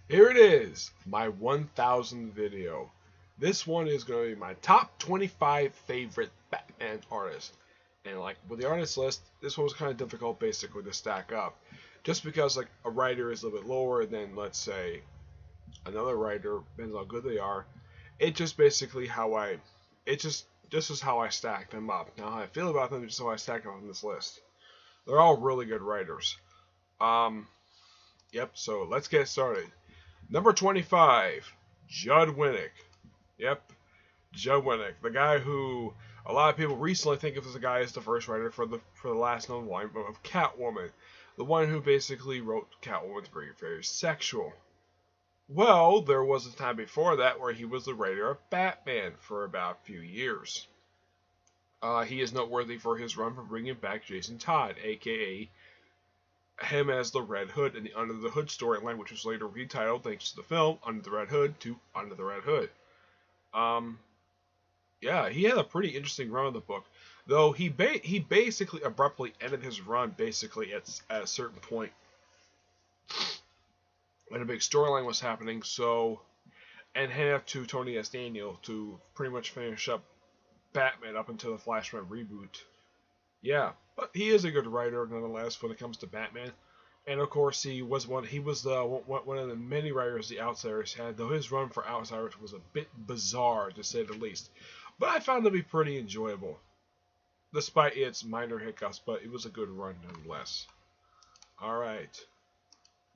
Here it is, my 1000th video. This one is going to be my top 25 favorite Batman artists. And like with the artist list, this one was kind of difficult basically to stack up. Just because like a writer is a little bit lower than let's say another writer, depends on how good they are. It just basically how I it just this is how I stack them up. Now how I feel about them is just how I stack them on this list. They're all really good writers. Um yep, so let's get started. Number 25, Judd Winnick. Yep, Judd Winnick, the guy who a lot of people recently think of as the guy as the first writer for the last known line of Catwoman, the one who basically wrote Catwoman's very sexual. Well, there was a time before that where he was the writer of Batman for about a few years. He is noteworthy for his run for bringing back Jason Todd, aka him as the Red Hood in the Under the Hood storyline, which was later retitled thanks to the film Under the Red Hood to Under the Red Hood. Um, yeah, he had a pretty interesting run of the book, though he basically abruptly ended his run basically at a certain point when a big storyline was happening. So, and handed up to Tony S. Daniel to pretty much finish up Batman up until the Flashpoint reboot. Yeah, but he is a good writer nonetheless when it comes to Batman. And of course, he was one. He was one of the many writers the Outsiders had. Though his run for Outsiders was a bit bizarre to say the least, but I found it to be pretty enjoyable, despite its minor hiccups. But it was a good run nonetheless. All right,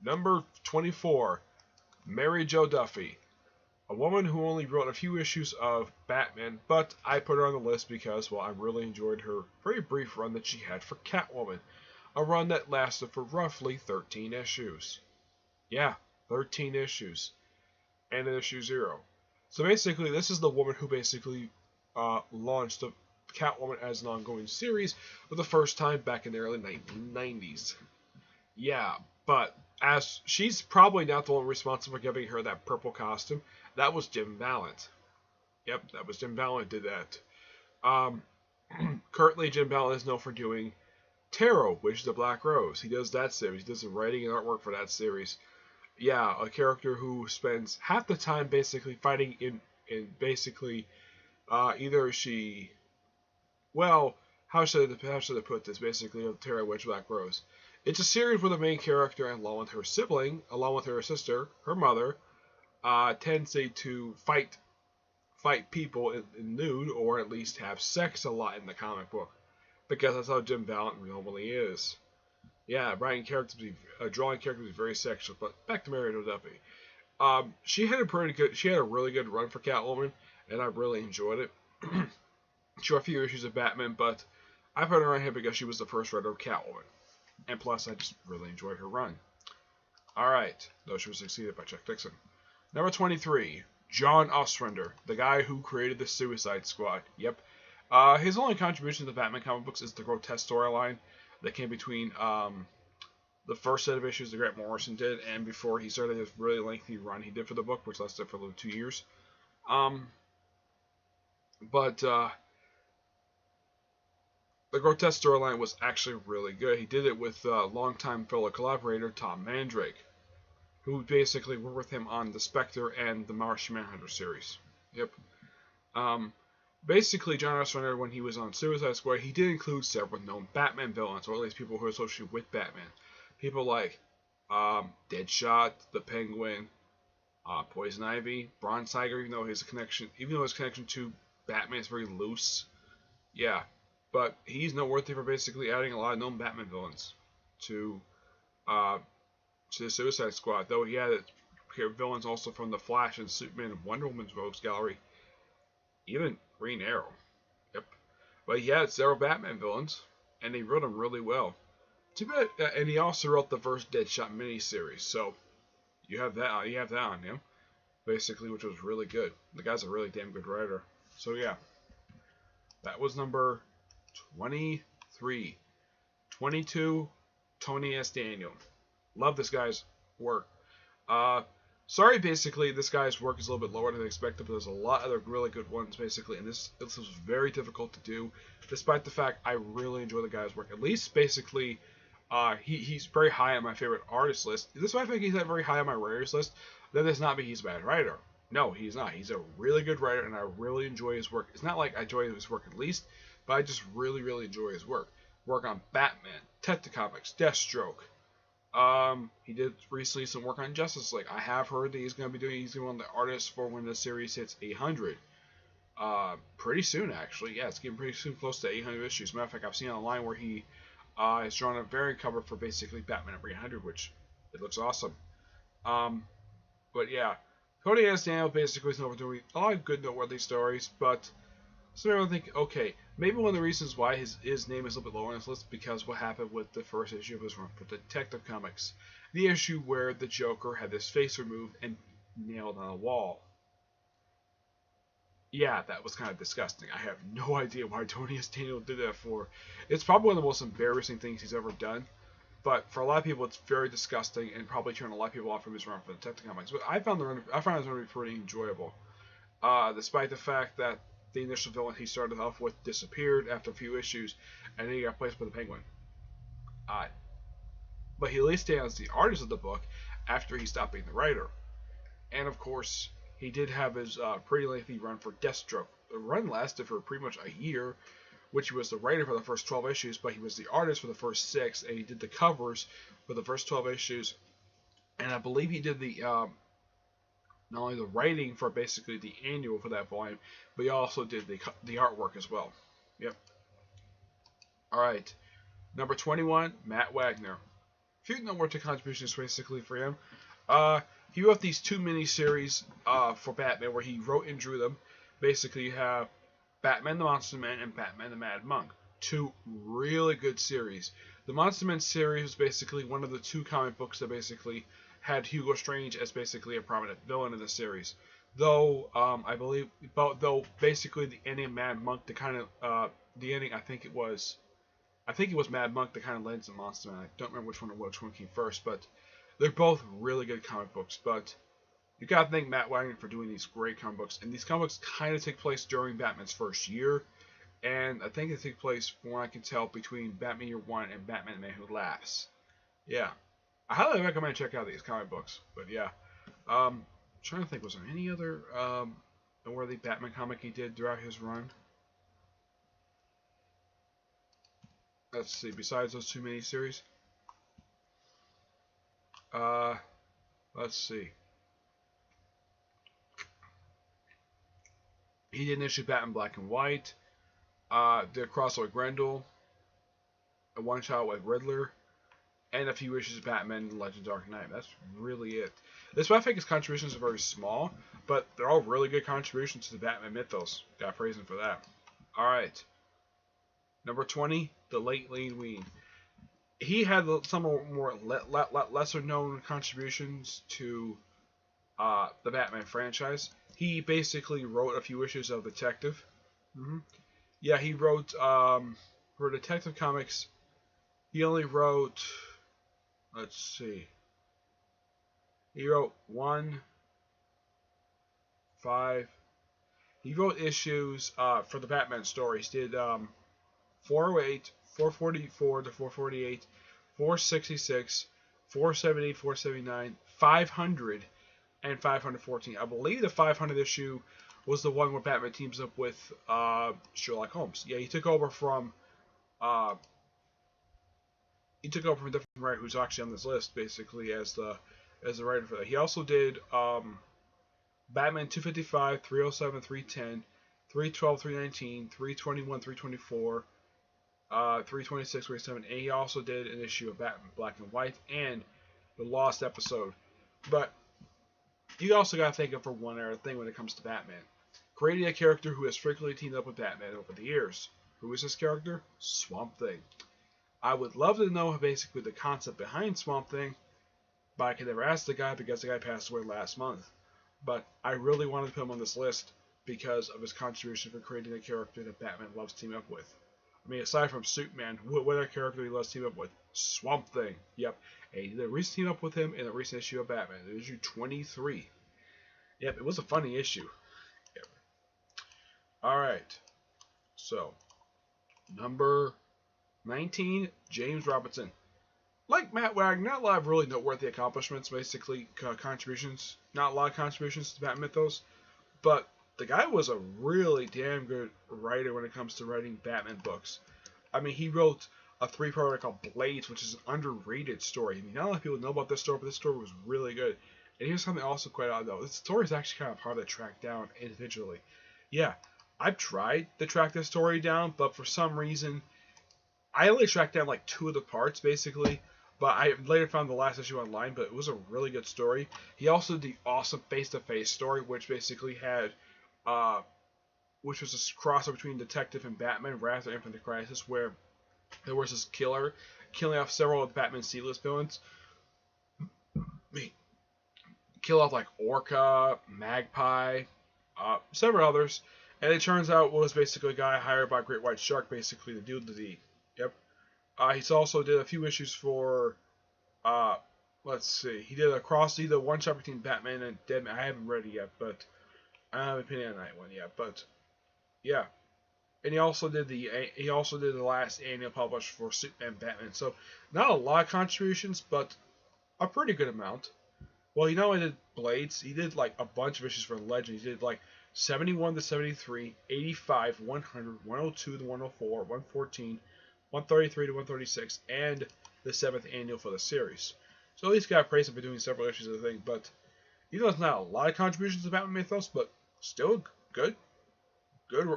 number 24, Mary Jo Duffy, a woman who only wrote a few issues of Batman, but I put her on the list because, well, I really enjoyed her very brief run that she had for Catwoman. A run that lasted for roughly 13 issues. Yeah, 13 issues. And an issue 0. So basically, this is the woman who basically launched the Catwoman as an ongoing series for the first time back in the early 1990s. Yeah, but as she's probably not the one responsible for giving her that purple costume, that was Jim Balent. Yep, that was Jim Balent did that. Currently, Jim Balent is known for doing Tarot, which is the Black Rose. He does that series. He does the writing and artwork for that series. Yeah, a character who spends half the time basically fighting in basically either she, well, how should I put this? Basically, of Tarot, Witch, Black Rose. It's a series where the main character, along with her sibling, along with her sister, her mother, tends to fight people in nude or at least have sex a lot in the comic book, because that's how Jim Balent normally is. Yeah, drawing characters is very sexual. But back to Mary Jo Duffy. She had a really good run for Catwoman, and I really enjoyed it. She wrote a few issues of Batman, but I put her on here because she was the first writer of Catwoman, and plus I just really enjoyed her run. All right, though she was succeeded by Chuck Dixon. Number 23, John Ostrander, the guy who created the Suicide Squad. Yep. His only contribution to the Batman comic books is the Grotesque storyline that came between the first set of issues that Grant Morrison did and before he started his really lengthy run he did for the book, which lasted for a little 2 years. But the Grotesque storyline was actually really good. He did it with longtime fellow collaborator Tom Mandrake, who basically worked with him on the Spectre and the Martian Manhunter series. Yep. Basically, John Ostrander, when he was on Suicide Squad, he did include several known Batman villains, or at least people who are associated with Batman. People like Deadshot, the Penguin, Poison Ivy, Bronze Tiger, even though his connection to Batman is very loose. Yeah, but he's noteworthy for basically adding a lot of known Batman villains to the Suicide Squad. Though he had villains also from the Flash and Superman and Wonder Woman's Rogues Gallery, even Green Arrow. Yep. But he had several Batman villains, and he wrote them really well. Too bad, and he also wrote the first Deadshot miniseries, so you have that on him, basically, which was really good. The guy's a really damn good writer. So yeah, that was number 23. 22, Tony S. Daniel. Love this guy's work. Sorry, basically, this guy's work is a little bit lower than expected, but there's a lot of other really good ones, basically, and this was very difficult to do, despite the fact I really enjoy the guy's work. At least, basically, He's very high on my favorite artist list. This might think he's not very high on my writers list. That does not mean he's a bad writer. No, he's not. He's a really good writer, and I really enjoy his work. It's not like I enjoy his work at least, but I just really, really enjoy his work. Work on Batman, Detective Comics, Deathstroke. He did recently some work on Justice League. I have heard that he's going to be one of the artists for when the series hits 800. Pretty soon actually. Yeah, it's getting pretty soon, close to 800 issues. Matter of fact, I've seen online where he has drawn a variant cover for basically Batman at 800, which it looks awesome. But yeah, Tony S. Daniel basically is known for doing a lot of good, noteworthy stories, but some people think, okay, maybe one of the reasons why his name is a little bit lower on this list is because what happened with the first issue of his run for Detective Comics, the issue where the Joker had his face removed and nailed on a wall. Yeah, that was kind of disgusting. I have no idea why Tony S. Daniel did that for. It's probably one of the most embarrassing things he's ever done. But for a lot of people, it's very disgusting and probably turned a lot of people off from his run for Detective Comics. But I found his run to be pretty enjoyable, despite the fact that the initial villain he started off with disappeared after a few issues, and then he got placed by the Penguin. But he at least stayed as the artist of the book after he stopped being the writer. And of course, he did have his pretty lengthy run for Deathstroke. The run lasted for pretty much a year, which he was the writer for the first 12 issues, but he was the artist for the first 6, and he did the covers for the first 12 issues. And I believe he did the not only the writing for basically the annual for that volume, but he also did the artwork as well. Yep. All right. Number 21, Matt Wagner. A few noteworthy contributions basically for him. He wrote these 2 miniseries for Batman where he wrote and drew them. Basically, you have Batman the Monster Man and Batman the Mad Monk. 2 really good series. The Monster Man series was basically one of the 2 comic books that basically had Hugo Strange as basically a prominent villain in the series. Though I believe, basically the ending of Mad Monk, the ending I think it was Mad Monk that kind of led to Monster Man. I don't remember which one came first, but they're both really good comic books. But you gotta thank Matt Wagner for doing these great comic books, and these comic books kind of take place during Batman's first year, and I think they take place, from what I can tell, between Batman Year 1 and Batman the Man Who Laughs. Yeah. I highly recommend check out these comic books. But yeah, I'm trying to think, was there any other noteworthy Batman comic he did throughout his run? Let's see. Besides those 2 miniseries, let's see. He did an issue Batman Black and White. Did a crossover with Grendel, a one-shot with Riddler, and a few issues of Batman and Legend of Dark Knight. That's really it. This I think his contributions are very small, but they're all really good contributions to the Batman mythos. Gotta praise him for that. Alright. Number 20, the late Len Wein. He had some more lesser known contributions to the Batman franchise. He basically wrote a few issues of Detective. Yeah, he wrote for Detective Comics. He only wrote, let's see, he wrote 1, 5. He wrote issues for the Batman stories. He did 408, 444 to 448, 466, 470, 479, 500, and 514. I believe the 500 issue was the one where Batman teams up with Sherlock Holmes. Yeah, he took over from a different writer who's actually on this list, basically as the writer for that. He also did Batman 255, 307, 310, 312, 319, 321, 324, 326, 327, and he also did an issue of Batman Black and White and the Lost episode. But you also got to think of for one other thing when it comes to Batman. Creating a character who has frequently teamed up with Batman over the years. Who is this character? Swamp Thing. I would love to know basically the concept behind Swamp Thing, but I could never ask the guy because the guy passed away last month. But I really wanted to put him on this list because of his contribution for creating a character that Batman loves teaming up with. I mean, aside from Superman, what other character he loves teaming up with? Swamp Thing. Yep. And he did a recent team up with him in a recent issue of Batman. Issue 23. Yep, it was a funny issue. Yep. Alright. So, number 19, James Robinson. like Matt Wagner, not a lot of really noteworthy accomplishments, basically contributions. Not a lot of contributions to Batman Mythos, but the guy was a really damn good writer when it comes to writing Batman books. I mean, he wrote a three-parter called Blades, which is an underrated story. I mean, not a lot of people know about this story, but this story was really good. And here's something also quite odd, though. This story is actually kind of hard to track down individually. Yeah, I've tried to track this story down, but for some reason, I only tracked down like 2 of the parts, basically. But I later found the last issue online, but it was a really good story. He also did the awesome face-to-face story, which basically had, which was a crossover between Detective and Batman, Wrath of Infinite Crisis, where there was this killer killing off several of Batman's C-list villains. Kill off like Orca, Magpie, several others. And it turns out it was basically a guy hired by Great White Shark basically to do the deed. Yep. He's also did a few issues for, let's see, he did the one-shot between Batman and Deadman. I haven't read it yet, but I don't have an opinion on that one yet. But yeah, and he also did the last annual publish for Superman Batman. So not a lot of contributions, but a pretty good amount. Well, he not only did Blades, he did like a bunch of issues for Legend. He did like 71 to 73, 85, 100, 102 to 104, 114. 133 to 136, and the 7th annual for the series. So at least got praise for doing several issues of the thing, but even though it's not a lot of contributions to Batman Mythos, but still good.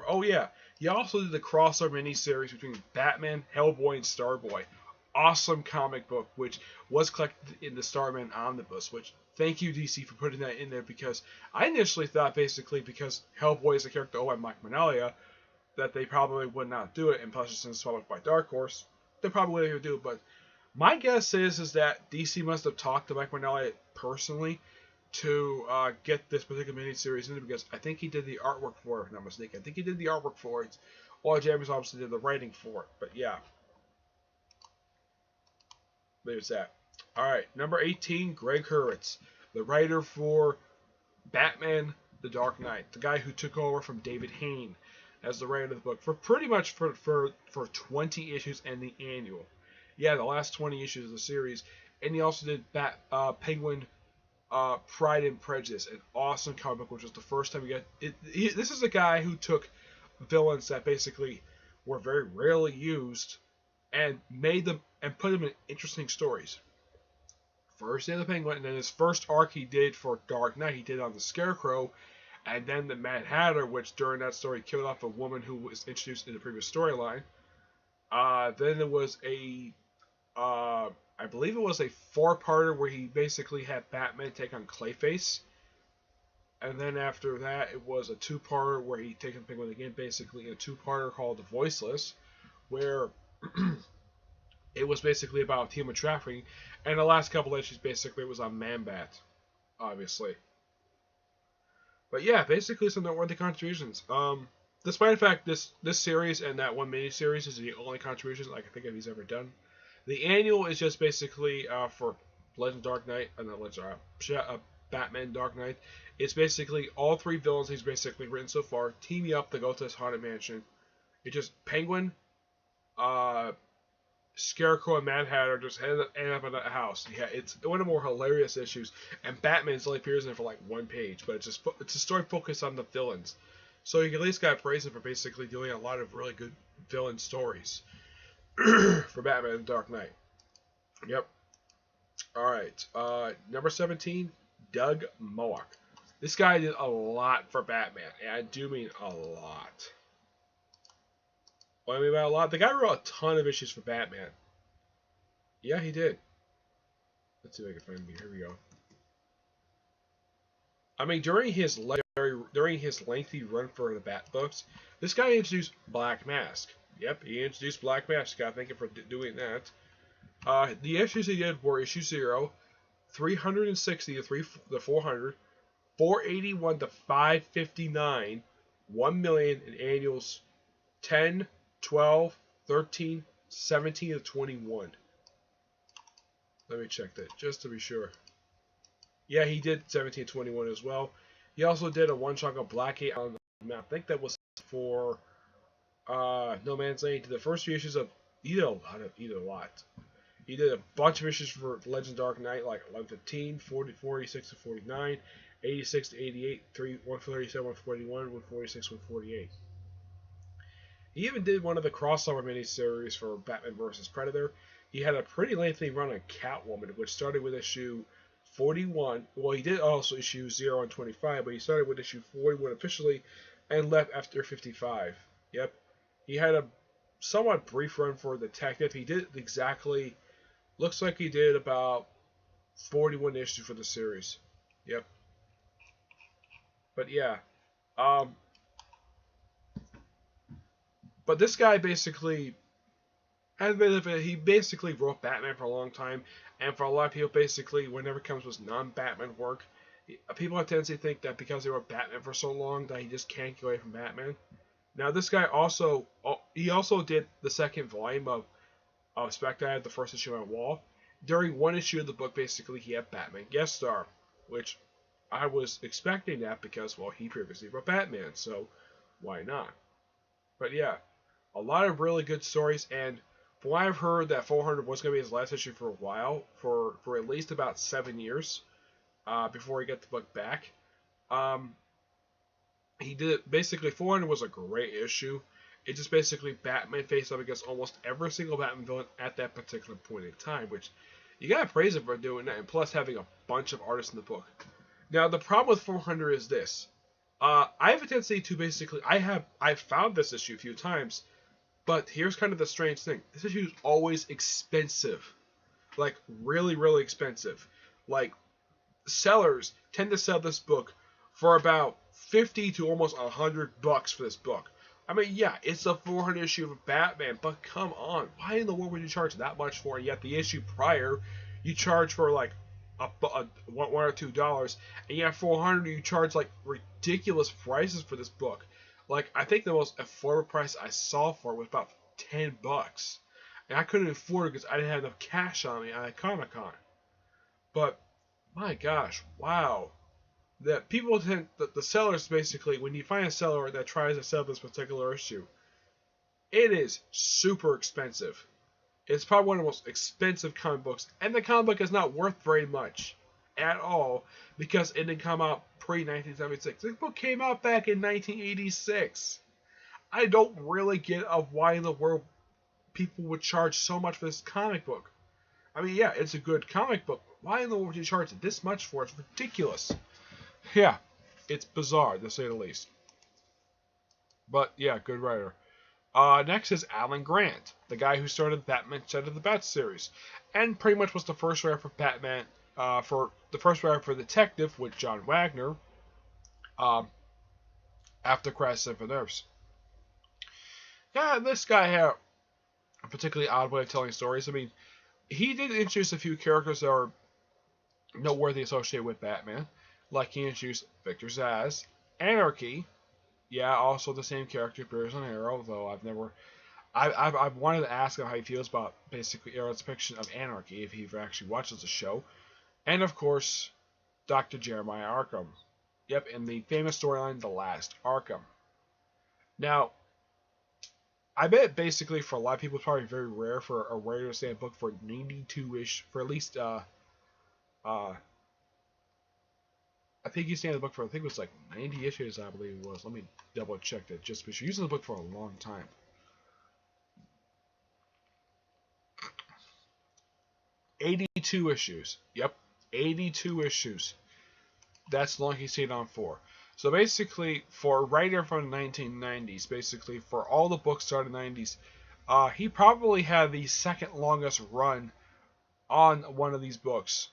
Oh yeah, he also did the crossover miniseries between Batman, Hellboy, and Starboy. Awesome comic book, which was collected in the Starman Omnibus, which thank you DC for putting that in there, because I initially thought basically because Hellboy is a character owned by Mike Mignola, that they probably would not do it, and plus since it's published by Dark Horse, they probably would do it. But my guess is that DC must have talked to Mike Mignola personally to get this particular miniseries in, because I think he did the artwork for it, if I'm not mistaken. I think he did the artwork for it, while James obviously did the writing for it. But yeah, there's that. Alright, number 18, Greg Hurwitz, the writer for Batman The Dark Knight, the guy who took over from David Hayne as the writer of the book for pretty much for 20 issues and the annual. Yeah, the last 20 issues of the series. And he also did Penguin Pride and Prejudice, an awesome comic book, which was the first time we got it. This is a guy who took villains that basically were very rarely used and made them and put them in interesting stories. First, he had the Penguin, and then his first arc he did for Dark Knight, he did on the Scarecrow, and then the Mad Hatter, which during that story killed off a woman who was introduced in the previous storyline. Then there was I believe it was a 4-parter where he basically had Batman take on Clayface. And then after that, it was a 2-parter where he taken Penguin again, basically a 2-parter called The Voiceless, where it was basically about human trafficking. And the last couple issues basically was on Man-Bat, obviously. But yeah, basically some noteworthy contributions. Despite the fact this series and that one mini-series is the only contributions I can think of he's ever done. The annual is just basically for Legend Dark Knight, Batman Dark Knight. It's basically all 3 villains he's basically written so far teaming up to go to this haunted mansion. It's just Penguin, Scarecrow, and Mad Hatter just end up in that house. Yeah, it's one of the more hilarious issues, and Batman's only appears in it for like 1 page, but it's a story focused on the villains. So you at least got praise him for basically doing a lot of really good villain stories for Batman and Dark Knight. Yep. Alright. Number 17, Doug Moak. This guy did a lot for Batman, and I do mean a lot. What I mean by a lot? The guy wrote a ton of issues for Batman. Yeah, he did. Let's see if I can find me. Here we go. I mean, during his lengthy run for the Bat books, this guy introduced Black Mask. Yep, he introduced Black Mask. Gotta thank him for doing that. The issues he did were issue 0, 360 to 400, 481 to 559, 1 million in annuals 10, 12, 13, 17 to 21. Let me check that just to be sure. Yeah, he did 17 to 21 as well. He also did a one-shot of Blackgate on the map. I think that was for No Man's Land. The first few issues of he did a lot. He did a bunch of issues for Legends Dark Knight, like 1115, 40, 46 to 49, 86 to 88, 137, 141, 146, 148. He even did one of the crossover miniseries for Batman vs. Predator. He had a pretty lengthy run on Catwoman, which started with issue 41. Well, he did also issue 0 and 25, but he started with issue 41 officially and left after 55. Yep. He had a somewhat brief run for Detective. He did exactly, looks like he did about 41 issues for the series. Yep. But yeah. But this guy basically he basically wrote Batman for a long time, and for a lot of people, basically, whenever it comes with non-Batman work, people have tendency to think that because they wrote Batman for so long that he just can't get away from Batman. Now, this guy also did the second volume of Spectre, the first issue on Wall. During one issue of the book, basically, he had Batman guest star, which I was expecting that because, well, he previously wrote Batman, so why not? But yeah, a lot of really good stories, and from what I've heard, that 400 was going to be his last issue for a while, for at least about 7 years, before he got the book back. He did it, basically 400 was a great issue. It just basically Batman faced up against almost every single Batman villain at that particular point in time, which you gotta praise him for doing that, and plus having a bunch of artists in the book. Now the problem with 400 is this. I have a tendency to basically I've found this issue a few times, but here's kind of the strange thing. This issue is always expensive. Like, really, really expensive. Like, sellers tend to sell this book for about 50 to almost $100 for this book. I mean, yeah, it's a 400 issue of Batman, but come on. Why in the world would you charge that much for it? Yet the issue prior, you charge for like $1 or $2, and you have 400, you charge like ridiculous prices for this book. Like, I think the most affordable price I saw for it was about $10, and I couldn't afford it because I didn't have enough cash on me at Comic-Con. But my gosh, wow! That people tend, the sellers basically, when you find a seller that tries to sell this particular issue, it is super expensive. It's probably one of the most expensive comic books, and the comic book is not worth very much at all because it didn't come out pre-1976. This book came out back in 1986. I don't really get of why in the world people would charge so much for this comic book. I mean, yeah, it's a good comic book, but why in the world would you charge this much for it? It's ridiculous. Yeah, it's bizarre, to say the least. But, yeah, good writer. Next is Alan Grant, the guy who started Batman Shed of the Bat series, and pretty much was the first writer for Batman, for Detective with John Wagner, after Crisis on Infinite Earths. Yeah, this guy had a particularly odd way of telling stories. I mean, he did introduce a few characters that are noteworthy associated with Batman, like he introduced Victor Zsasz, Anarchy. Yeah, also the same character appears on Arrow, though I've wanted to ask him how he feels about basically Arrow's depiction of Anarchy, if he actually watches the show. And of course, Dr. Jeremiah Arkham. Yep, in the famous storyline, The Last Arkham. Now, I bet basically for a lot of people it's probably very rare for a writer to say a book for 92-ish, for at least, I think he's staying in the book for, I think it was like 90 issues, I believe it was. Let me double check that just because you're using the book for a long time. '82 issues. Yep, 82 issues. That's the long he stayed on for. So basically, for a writer from the 1990s, basically for all the books started in the 90s, he probably had the second longest run on one of these books.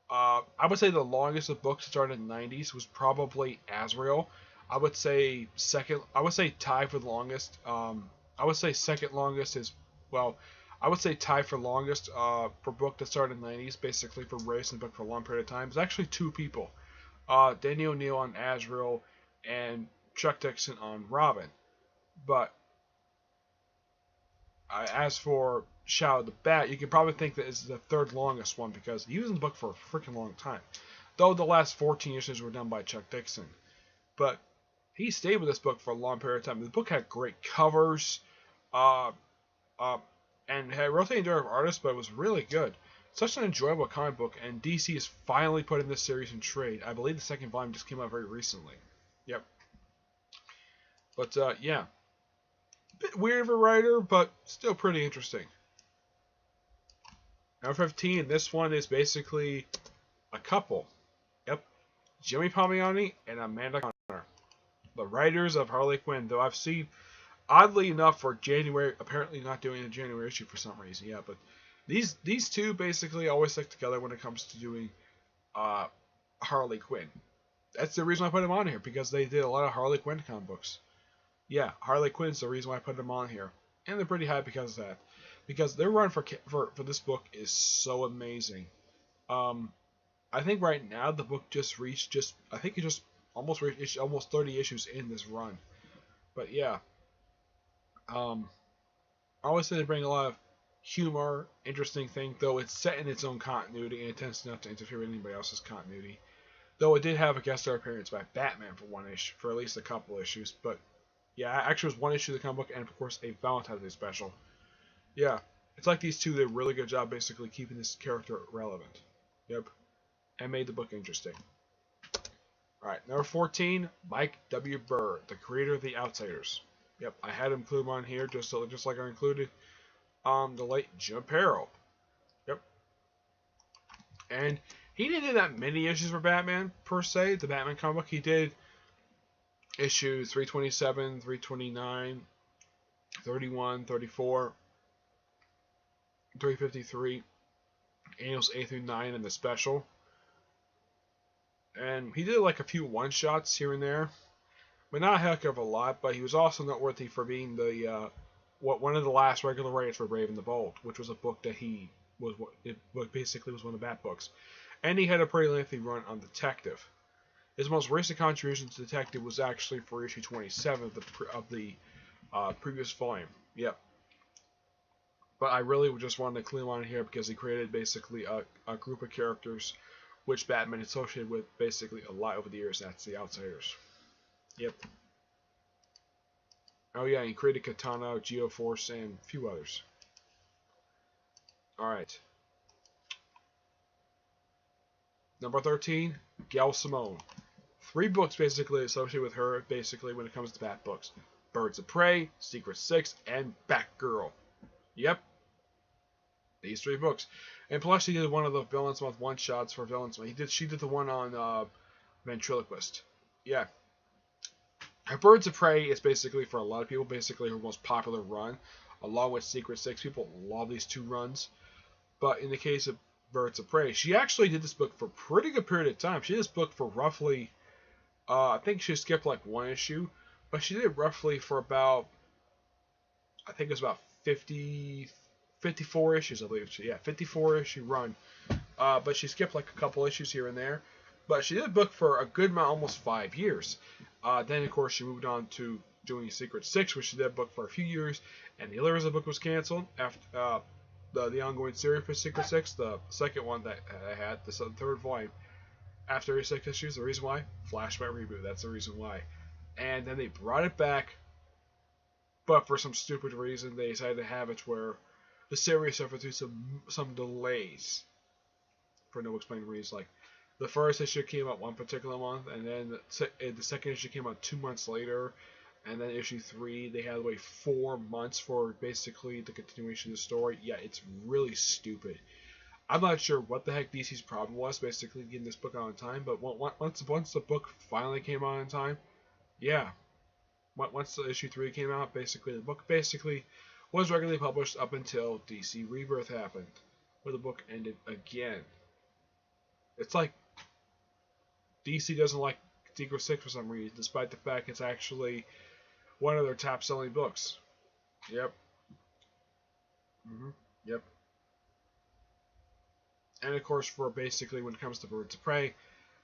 I would say the longest of books that started in the 90s was probably Azrael. I would say tied for the longest. I would say second longest is, well, I would say tied for longest for book that started in the 90s, basically for racing book for a long period of time. It's actually two people. Danny O'Neill on Azrael and Chuck Dixon on Robin. But as for Shadow of the Bat, you can probably think that it's the third longest one because he was in the book for a freaking long time. Though the last 14 issues were done by Chuck Dixon. But he stayed with this book for a long period of time. The book had great covers. and had a rotating door of artists, but it was really good. Such an enjoyable comic book, and DC is finally putting this series in trade. I believe the second volume just came out very recently. Yep. But yeah, bit weird of a writer, but still pretty interesting. Number 15, this one is basically a couple. Yep, Jimmy Palmiotti and Amanda Conner, the writers of Harley Quinn. Though I've seen, oddly enough, for January, apparently not doing a January issue for some reason. Yeah, but these two basically always stick together when it comes to doing Harley Quinn. That's the reason I put them on here, because they did a lot of Harley Quinn comic books. Yeah, Harley Quinn's the reason why I put them on here, and they're pretty high because of that. Because their run for this book is so amazing. I think right now the book just reached I think it just almost reached almost 30 issues in this run. But yeah, I always say they bring a lot of humor, interesting thing, though it's set in its own continuity and it tends not to interfere with anybody else's continuity. Though it did have a guest star appearance by Batman for one issue, for at least a couple issues. But yeah, actually it was one issue of the comic book and of course a Valentine's Day special. Yeah, it's like these two did a really good job basically keeping this character relevant. Yep, and made the book interesting. Alright, number 14, Mike W. Burr, the creator of The Outsiders. Yep, I had him include on here just like I included the late Jim Aparo. Yep. And he didn't do that many issues for Batman, per se, the Batman comic book. He did issues 327, 329, 31, 34, 353, Annuals 8 through 9, and the special. And he did like a few one-shots here and there, but not a heck of a lot. But he was also noteworthy for being the one of the last regular writers for Brave and the Bold, which was a book that he was basically was one of the Bat books. And he had a pretty lengthy run on Detective. His most recent contribution to Detective was actually for issue 27 of the previous volume. Yep. But I really just wanted to clean him on here because he created basically a group of characters which Batman associated with basically a lot over the years. That's the Outsiders. Yep. Oh yeah, he created Katana, Geoforce, and a few others. Alright. Number 13, Gail Simone. 3 books basically associated with her basically when it comes to Bat books. Birds of Prey, Secret Six, and Batgirl. Yep. These 3 books. And plus she did one of the Villains Month one-shots for Villains Month. She did the one on Ventriloquist. Yeah. Her Birds of Prey is basically, for a lot of people, basically her most popular run. Along with Secret Six. People love these 2 runs. But in the case of Birds of Prey, she actually did this book for a pretty good period of time. She did this book for roughly, I think she skipped like 1 issue. But she did it roughly for about, I think it was about 54 issues, I believe. Yeah, 54 issue run. But she skipped like a couple issues here and there. But she did a book for a good amount, almost 5 years. Then, of course, she moved on to doing Secret Six, which she did a book for a few years. And the Eliza book was canceled after the ongoing series for Secret Six, the second one that I had, the 3rd volume. After 6 issues, the reason why? Flashback reboot, that's the reason why. And then they brought it back, but for some stupid reason, they decided to have it where the series suffered through some delays for no explained reason. Like the first issue came out one particular month, and then the second issue came out 2 months later, and then issue 3 they had to wait 4 months for basically the continuation of the story. Yeah, it's really stupid. I'm not sure what the heck DC's problem was basically getting this book out on time, but once the book finally came out on time, yeah. Once the issue 3 came out, basically the book basically was regularly published up until DC Rebirth happened, where the book ended again. It's like DC doesn't like Secret Six for some reason, despite the fact it's actually one of their top-selling books. Yep. Yep. And of course, for basically when it comes to Birds of Prey,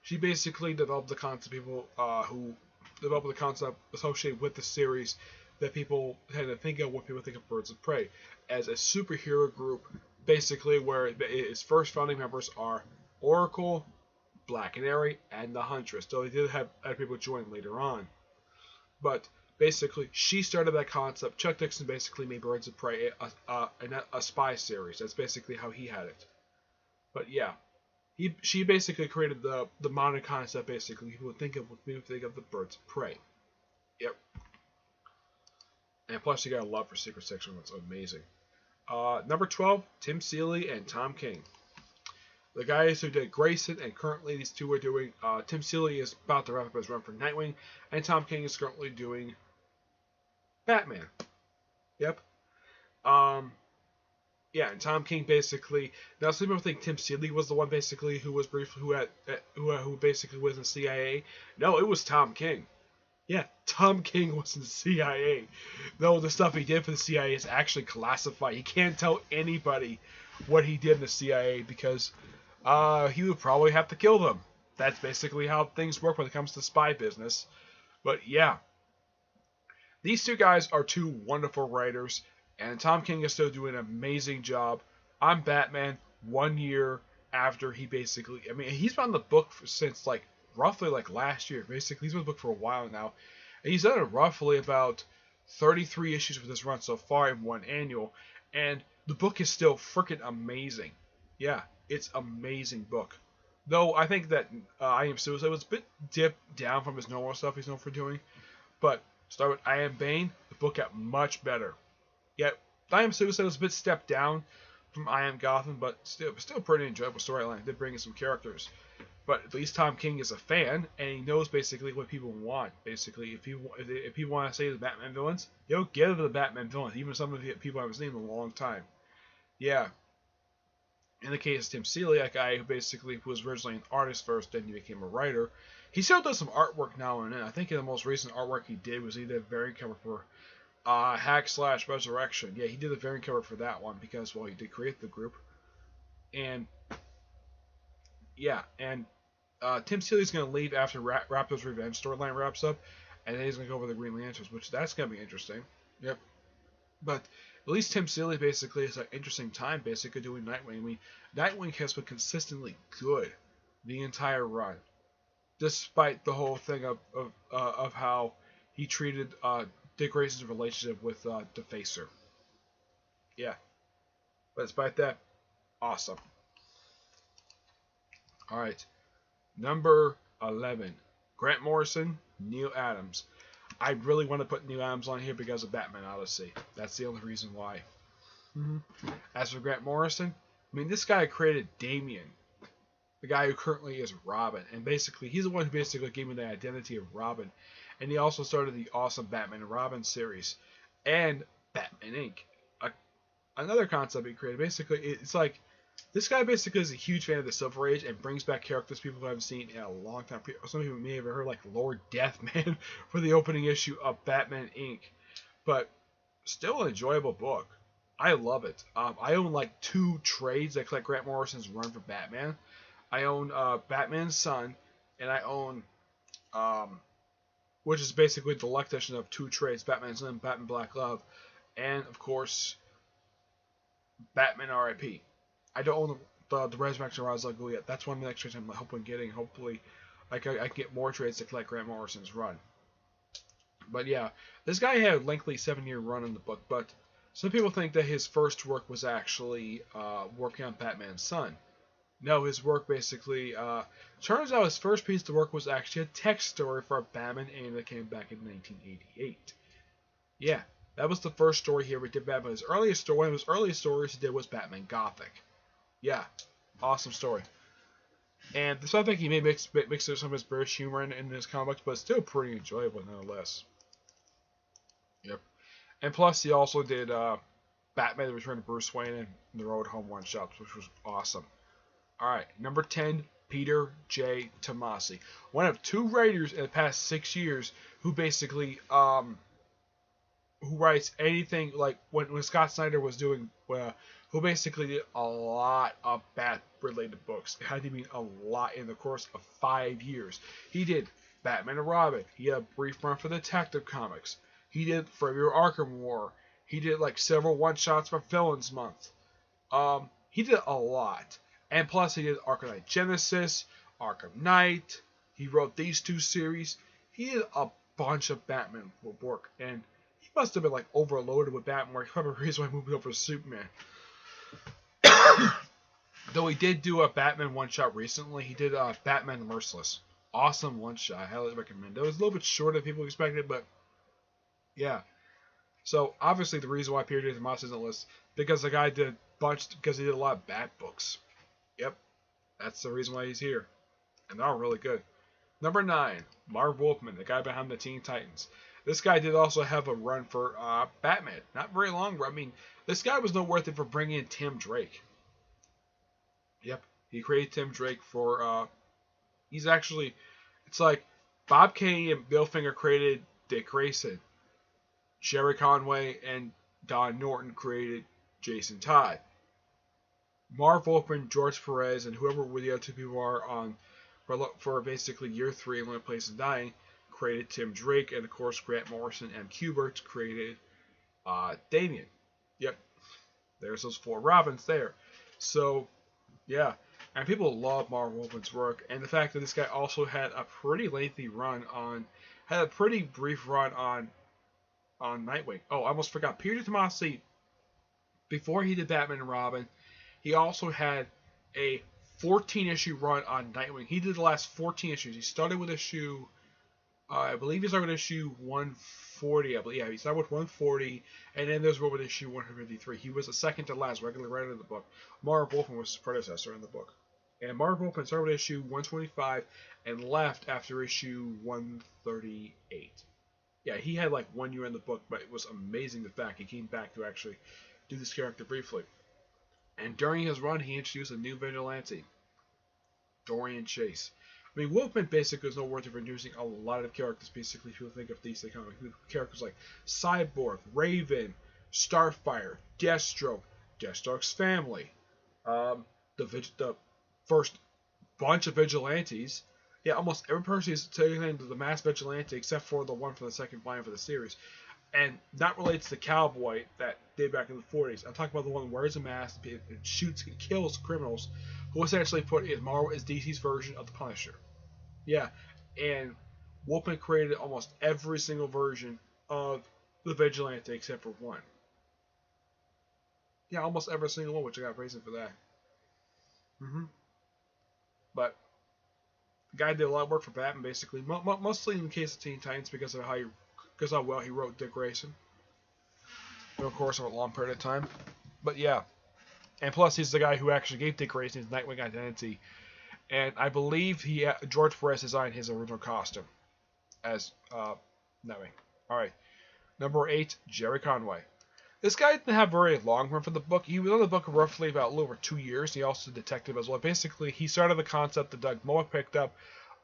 she basically developed the concept people who developed the concept associated with the series that people tend to think of when people think of Birds of Prey as a superhero group, basically where its first founding members are Oracle, Black Canary, and the Huntress. Though they did have other people join later on, but Basically, she started that concept. Chuck Dixon basically made Birds of Prey a spy series. That's basically how he had it. But yeah, she basically created the modern concept. Basically, people would think of the Birds of Prey. Yep. And plus, you got a love for Secret Section. That's amazing. Number 12, Tim Seeley and Tom King. The guys who did Grayson, and currently these two are doing. Tim Seeley is about to wrap up his run for Nightwing, and Tom King is currently doing Batman. Yep. Yeah, and Tom King basically. Now, some people think Tim Seeley was the one basically who was briefly who basically was in CIA. No, it was Tom King. Yeah, Tom King was in the CIA. Though the stuff he did for the CIA is actually classified. He can't tell anybody what he did in the CIA because he would probably have to kill them. That's basically how things work when it comes to spy business. But yeah, these two guys are two wonderful writers, and Tom King is still doing an amazing job on Batman 1 year after he basically. I mean, he's been on the book since roughly last year. Basically, he's been on the book for a while now, and he's done roughly about 33 issues with this run so far in one annual, and the book is still freaking amazing. Yeah, it's amazing book. Though I think that I Am Suicide was a bit dipped down from his normal stuff he's known for doing, but start with I Am Bane, the book got much better. Yet I Am Suicide was a bit stepped down from I Am Gotham, but still pretty enjoyable storyline. It did bring in some characters. But at least Tom King is a fan, and he knows basically what people want. Basically, if people want to say the Batman villains, he'll give the Batman villains, even some of the people I haven't seen in a long time. Yeah. In the case of Tim Seeley, a guy who basically was originally an artist first, then he became a writer. He still does some artwork now and then. I think the most recent artwork he did was he did a variant cover for Hack/Resurrection. Yeah, he did a variant cover for that one because, well, he did create the group. And yeah, and Tim Seeley's going to leave after Raptor's Revenge storyline wraps up, and then he's going to go over the Green Lanterns, which that's going to be interesting. Yep. But at least Tim Seeley basically is an interesting time basically doing Nightwing. I mean, Nightwing has been consistently good the entire run, despite the whole thing of how he treated Dick Grayson's relationship with Defacer. Yeah. But despite that, awesome. Alright. Number 11. Grant Morrison, Neal Adams. I really want to put Neal Adams on here because of Batman Odyssey. That's the only reason why. As for Grant Morrison, I mean, this guy created Damian, the guy who currently is Robin. And basically, he's the one who basically gave me the identity of Robin. And he also started the awesome Batman and Robin series. And Batman Inc. Another concept he created. Basically, it's like, this guy basically is a huge fan of the Silver Age and brings back characters people who haven't seen in a long time. Some people may have heard like Lord Deathman for the opening issue of Batman Inc. But still an enjoyable book. I love it. I own like 2 trades that collect Grant Morrison's run for Batman. I own Batman's Son, and I own, which is basically the deluxe edition of 2 trades, Batman's Son and Batman Black Love, and of course, Batman R.I.P. I don't own the Resurrection of Ra's al Ghul yet. That's one of the next trades I'm hoping getting. Hopefully, I can get more trades to collect Grant Morrison's run. But yeah, this guy had a lengthy 7-year run in the book, but some people think that his first work was actually working on Batman's Son. No, his work basically turns out his first piece of work was actually a text story for a Batman anime that came back in 1988. Yeah, that was the first story he ever did. Batman. His earliest story, one of his earliest stories he did was Batman Gothic. Yeah, awesome story. And so I think he may mix some of his British humor in his comics, but it's still pretty enjoyable nonetheless. Yep. And plus, he also did Batman: The Return of Bruce Wayne and The Road Home one-shots, which was awesome. Alright, number 10, Peter J. Tomasi. One of 2 writers in the past 6 years who basically, who writes anything, like when Scott Snyder was doing, who basically did a lot of Bat-related books. It had to mean a lot in the course of 5 years. He did Batman and Robin. He had a brief run for Detective Comics. He did February Arkham War. He did like several one-shots for Villains Month. He did a lot. And plus he did Arkham Knight Genesis, Arkham Knight. He wrote these 2 series. He did a bunch of Batman work, and he must have been like overloaded with Batman work. Probably the reason why he moved over to Superman. Though he did do a Batman one-shot recently. He did Batman the Merciless. Awesome one-shot. I highly recommend it. It was a little bit shorter than people expected, but yeah. So obviously the reason why Peter Tomasi is on the list because the guy did because he did a lot of Bat books. Yep, that's the reason why he's here, and they're all really good. Number 9, Marv Wolfman, the guy behind the Teen Titans. This guy did also have a run for Batman. Not very long. I mean, this guy was noteworthy for bringing in Tim Drake. Yep, he created Tim Drake for. He's actually, it's like Bob Kane and Bill Finger created Dick Grayson. Sherry Conway and Don Norton created Jason Todd. Marv Wolfman, George Perez, and whoever the other two people are on for basically year 3 in One Place in Dying created Tim Drake, and of course Grant Morrison and Kubert created Damian. Yep, there's those 4 Robins there. So yeah, and people love Marv Wolfman's work, and the fact that this guy also had a pretty lengthy run on, had a pretty brief run on Nightwing. Oh, I almost forgot. Peter Tomasi, before he did Batman and Robin, he also had a 14-issue run on Nightwing. He did the last 14 issues. He started with issue, I believe he started with issue 140. I believe, yeah, he started with 140, and then there's one with issue 153. He was the second to last regular writer of the book. Marv Wolfman was his predecessor in the book. And Marv Wolfman started with issue 125 and left after issue 138. Yeah, he had like 1 year in the book, but it was amazing the fact he came back to actually do this character briefly. And during his run, he introduced a new vigilante, Dorian Chase. I mean, Wolfman basically is noteworthy for introducing a lot of characters. Basically, people think of DC Comics, characters like Cyborg, Raven, Starfire, Deathstroke, Deathstroke's family, the first bunch of vigilantes. Yeah, almost every person is taken into the mass vigilante except for the one from the second volume for the series. And that relates to Cowboy that did back in the 40s. I'm talking about the one who wears a mask and shoots and kills criminals, who essentially put is Marvel is DC's version of the Punisher. Yeah, and Wolfman created almost every single version of the Vigilante except for one. Yeah, almost every single one, which I got praising for that. But the guy did a lot of work for Batman, basically, mostly in the case of Teen Titans because of how well he wrote Dick Grayson. And of course, over a long period of time. But yeah, and plus he's the guy who actually gave Dick Grayson his Nightwing identity, and I believe George Perez designed his original costume as Nightwing. All right, number 8, Jerry Conway. This guy didn't have a very long run for the book. He was on the book roughly about a little over 2 years. He also did detective as well. Basically, he started the concept that Doug Moa picked up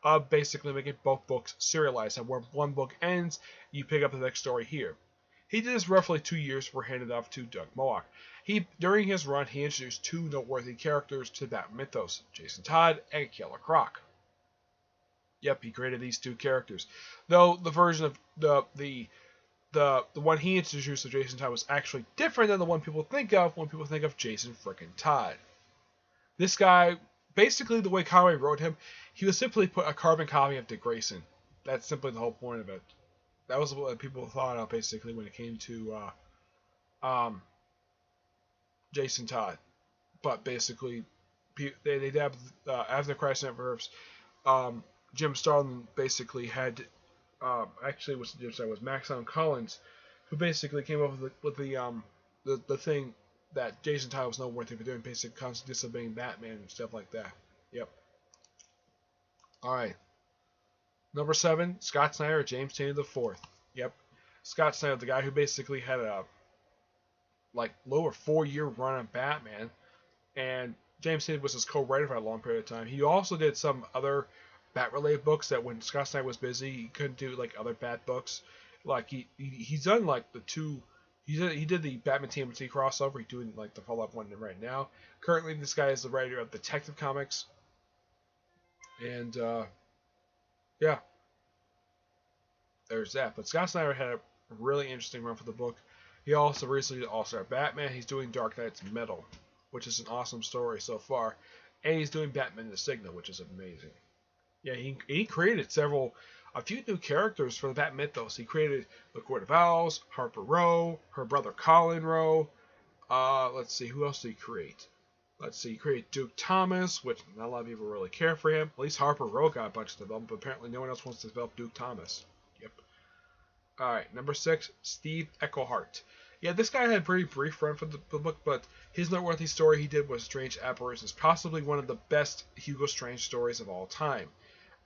of basically making both books serialized. And where one book ends, you pick up the next story here. He did this roughly 2 years before handed off to Doug Moak. During his run, he introduced 2 noteworthy characters to that mythos, Jason Todd and Killer Croc. Yep, he created these 2 characters. Though the version of the one he introduced to Jason Todd was actually different than the one people think of when people think of Jason frickin' Todd. This guy, basically the way Conway wrote him, he would simply put a carbon copy of Dick Grayson. That's simply the whole point of it. That was what people thought of basically when it came to Jason Todd. But basically, they dabbed after Crisis on Infinite Earths. Jim Starlin basically had actually it was Maxine Collins who basically came up with the thing that Jason Todd was noteworthy for doing, basically constantly disobeying Batman and stuff like that. Yep. All right. Number 7, Scott Snyder, James Tynion IV. Yep. Scott Snyder, the guy who basically had a lower 4-year run on Batman, and James Tynion was his co-writer for a long period of time. He also did some other Bat-related books that when Scott Snyder was busy, he couldn't do like other Bat books. Like he's done like the 2. He did the Batman TMNT crossover. He's doing like the follow-up one right now. Currently, this guy is the writer of Detective Comics, and yeah, there's that. But Scott Snyder had a really interesting run for the book. He also recently did All-Star Batman. He's doing Dark Knight's Metal, which is an awesome story so far, and he's doing Batman the Signal, which is amazing. Yeah, he created several a few new characters for the Bat mythos. He created the Court of Owls, Harper Row, her brother Colin Row. Let's see, who else did he create? Let's see, he created Duke Thomas, which not a lot of people really care for him. At least Harper Row got a bunch of development, but apparently no one else wants to develop Duke Thomas. Yep. Alright, number 6, Steve Eichelhart. Yeah, this guy had a pretty brief run for the book, but his noteworthy story he did was Strange Apparitions, possibly one of the best Hugo Strange stories of all time.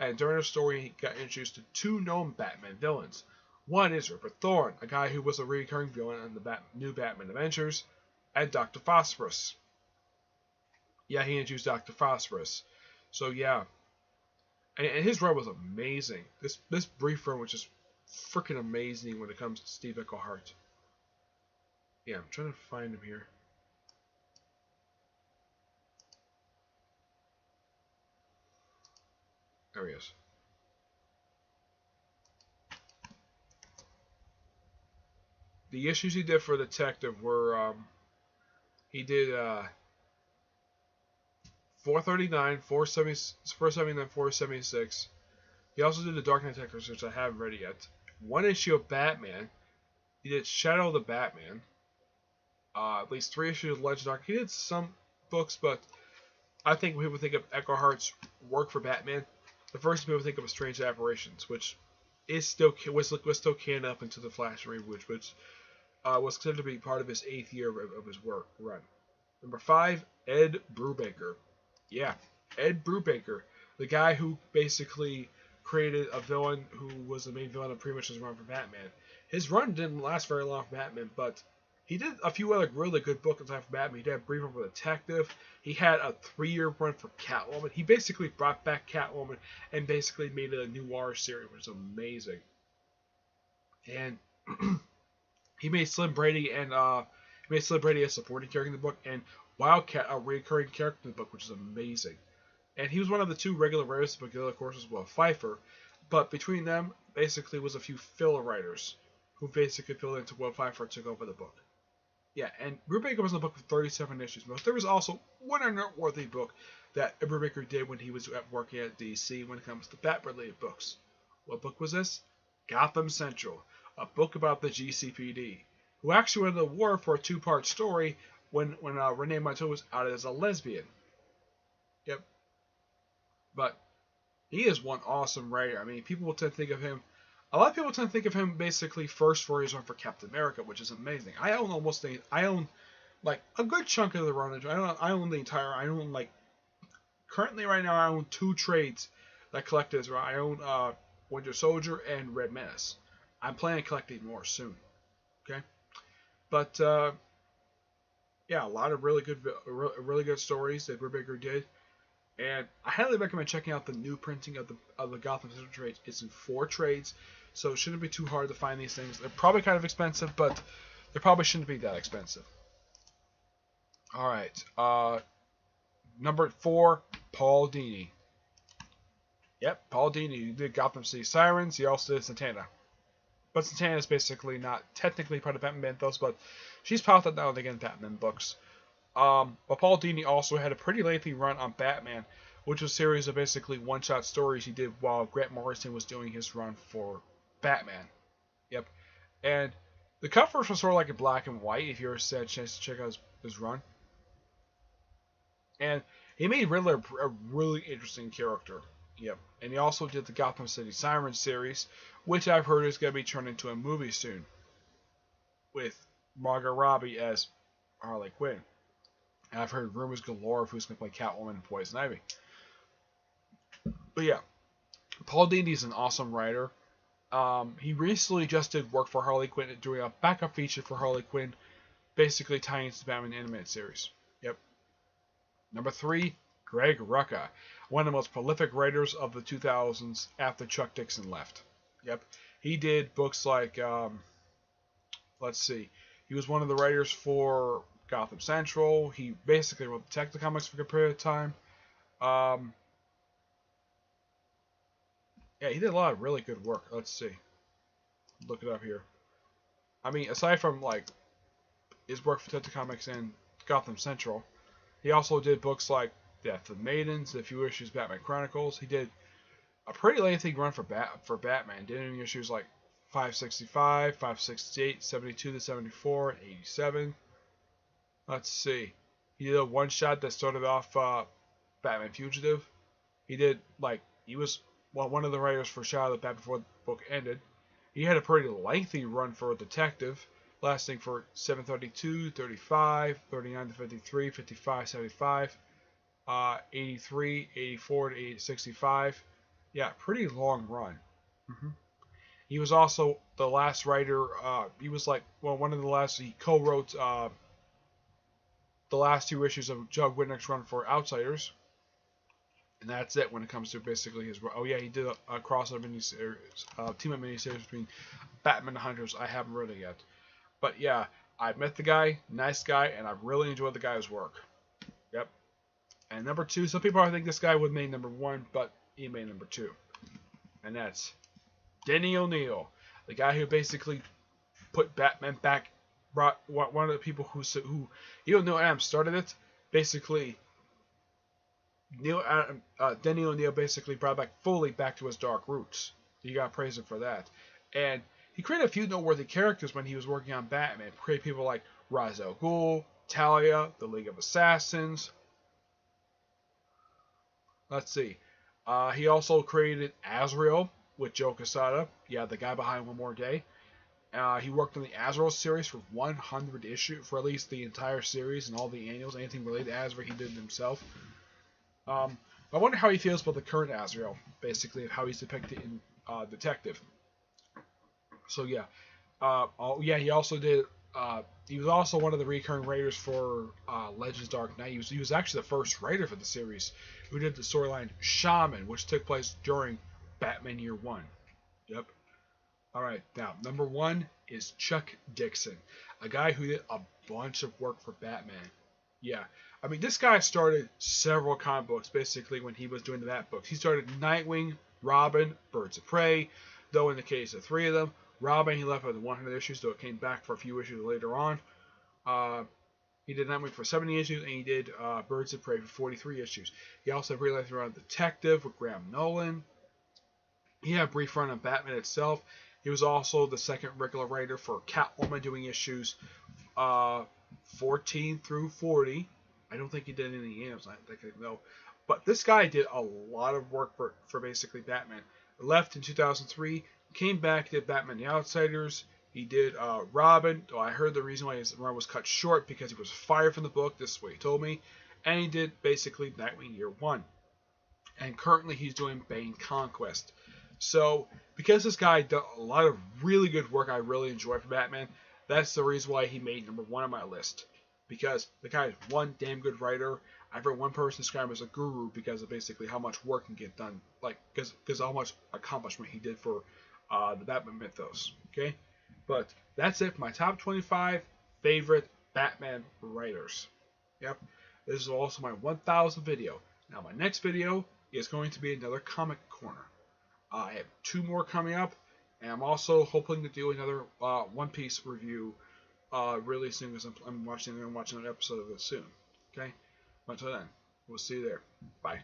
And during the story, he got introduced to 2 known Batman villains. One is Ripper Thorne, a guy who was a recurring villain in the new Batman Adventures, and Dr. Phosphorus. Yeah, he introduced Dr. Phosphorus. So yeah, and his run was amazing. This brief run was just freaking amazing when it comes to Steve Eichelhart. Yeah, I'm trying to find him here. There he is. The issues he did for Detective were, he did 439, 479, 476. He also did the Dark Knight Detectives, which I haven't read yet. 1 issue of Batman. He did Shadow of the Batman. At least 3 issues of Legend Dark. He did some books, but I think when people think of Eichelhart's work for Batman, the first thing people think of is Strange Apparitions, which is still was still canned up into the Flash reboot, which was considered to be part of his 8th year of his work run. Number 5, Ed Brubaker. Yeah, Ed Brubaker, the guy who basically created a villain who was the main villain of pretty much his run for Batman. His run didn't last very long for Batman, but he did a few other really good books in time for Batman. He did a brief run for Detective. He had a 3-year run for Catwoman. He basically brought back Catwoman and basically made it a noir series, which is amazing. And he made Slim Brady and a supporting character in the book, and Wildcat a recurring character in the book, which is amazing. And he was one of the 2 regular writers of the book, of course, as well, Pfeiffer. But between them, basically, was a few filler writers who basically filled into what Pfeiffer took over the book. Yeah, and Brubaker was in the book for 37 issues. But there was also one noteworthy book that Brubaker did when he was working at DC when it comes to Bat-related books. What book was this? Gotham Central, a book about the GCPD, who actually went to war for a 2-part story when Renee Montoya was outed as a lesbian. Yep. But he is one awesome writer. I mean, people tend to think of him. A lot of people tend to think of him basically first for his run for Captain America, which is amazing. I own like a good chunk of the run. I own the entire. I own like currently right now I own 2 trades that collect his run. I own Winter Soldier and Red Menace. I'm planning on collecting more soon. Okay, but yeah, a lot of really good stories that Brubaker did. And I highly recommend checking out the new printing of the Gotham Central trades. It's in 4 trades, so it shouldn't be too hard to find these things. They're probably kind of expensive, but they probably shouldn't be that expensive. All right, number 4, Paul Dini. Yep, Paul Dini. He did Gotham City Sirens. He also did Santana. But Santana is basically not technically part of Batman mythos, but she's popped up now and again in Batman books. But Paul Dini also had a pretty lengthy run on Batman, which was a series of basically one-shot stories he did while Grant Morrison was doing his run for Batman. Yep. And the covers were sort of like in black and white, if you ever had a chance to check out his run. And he made Riddler a really interesting character. Yep. And he also did the Gotham City Sirens series, which I've heard is going to be turned into a movie soon, with Margot Robbie as Harley Quinn. And I've heard rumors galore of who's going to play Catwoman and Poison Ivy. But yeah, Paul Dini is an awesome writer. He recently just did work for Harley Quinn, doing a backup feature for Harley Quinn, basically tying into the Batman animated series. Yep. Number 3, Greg Rucka, one of the most prolific writers of the 2000s after Chuck Dixon left. Yep. He did books like, let's see, he was one of the writers for Gotham Central. He basically wrote the Detective comics for a good period of time. Yeah, he did a lot of really good work. Let's see. Look it up here. I mean, aside from like his work for Detective Comics and Gotham Central, he also did books like Death of Maidens, The Few Issues Batman Chronicles. He did a pretty lengthy run for Batman. Did any issues like 565, 568, 72 to 74, 87. Let's see. He did a one shot that started off Batman Fugitive. He did he was one of the writers for Shadow of the Bat before the book ended. He had a pretty lengthy run for a detective, lasting for 732, 35, 39 to 53, 55, 75, 83, 84 to 65. Yeah, pretty long run. He was also the last writer. He was one of the last. He co-wrote the last two issues of Joe Whitnick's run for Outsiders, and that's it when it comes to basically his. Oh yeah, he did a crossover miniseries, team-up miniseries between Batman and Hunters. I haven't read it yet, but yeah, I met the guy, nice guy, and I really enjoyed the guy's work. Yep. And number two, some people think this guy would make number one, but he made number two, and that's Denny O'Neil, the guy who basically put Batman back, brought one of the people who even Neil Adams started it. Basically, Denny O'Neil basically brought Foley back to his dark roots. You got to praise him for that. And he created a few noteworthy characters when he was working on Batman. Created people like Ra's al Ghul, Talia, the League of Assassins. Let's see. He also created Azrael with Joe Quesada. Yeah, the guy behind One More Day. He worked on the Azrael series for 100 issues, for at least the entire series and all the annuals. Anything related to Azrael, he did it himself. I wonder how he feels about the current Azrael, basically, of how he's depicted in Detective. So yeah, he also did. He was also one of the recurring writers for Legends Dark Knight. He was actually the first writer for the series who did the storyline Shaman, which took place during Batman Year One. Yep. Alright, now, number one is Chuck Dixon, a guy who did a bunch of work for Batman. Yeah, I mean, this guy started several comic books, basically, when he was doing the Bat books. He started Nightwing, Robin, Birds of Prey, though in the case of three of them, Robin, he left with 100 issues, though it came back for a few issues later on. He did Nightwing for 70 issues, and he did Birds of Prey for 43 issues. He also realized around Detective with Graham Nolan. He had a brief run on Batman itself. He was also the second regular writer for Catwoman, doing issues 14 through 40. I don't think he did any annuals. I think I know. But this guy did a lot of work for basically Batman. Left in 2003, came back, did Batman the Outsiders. He did Robin, though I heard the reason why his run was cut short because he was fired from the book. This is what he told me. And he did basically Nightwing Year 1. And currently he's doing Bane Conquest. So, because this guy did a lot of really good work I really enjoy for Batman, that's the reason why he made number one on my list. Because the guy is one damn good writer. I've heard one person describe him as a guru because of basically how much work can get done. Because how much accomplishment he did for the Batman mythos. Okay? But that's it for my top 25 favorite Batman writers. Yep. This is also my 1000th video. Now, my next video is going to be another comic corner. I have two more coming up, and I'm also hoping to do another One Piece review really soon because I'm watching an episode of this soon. Okay? Until then, we'll see you there. Bye.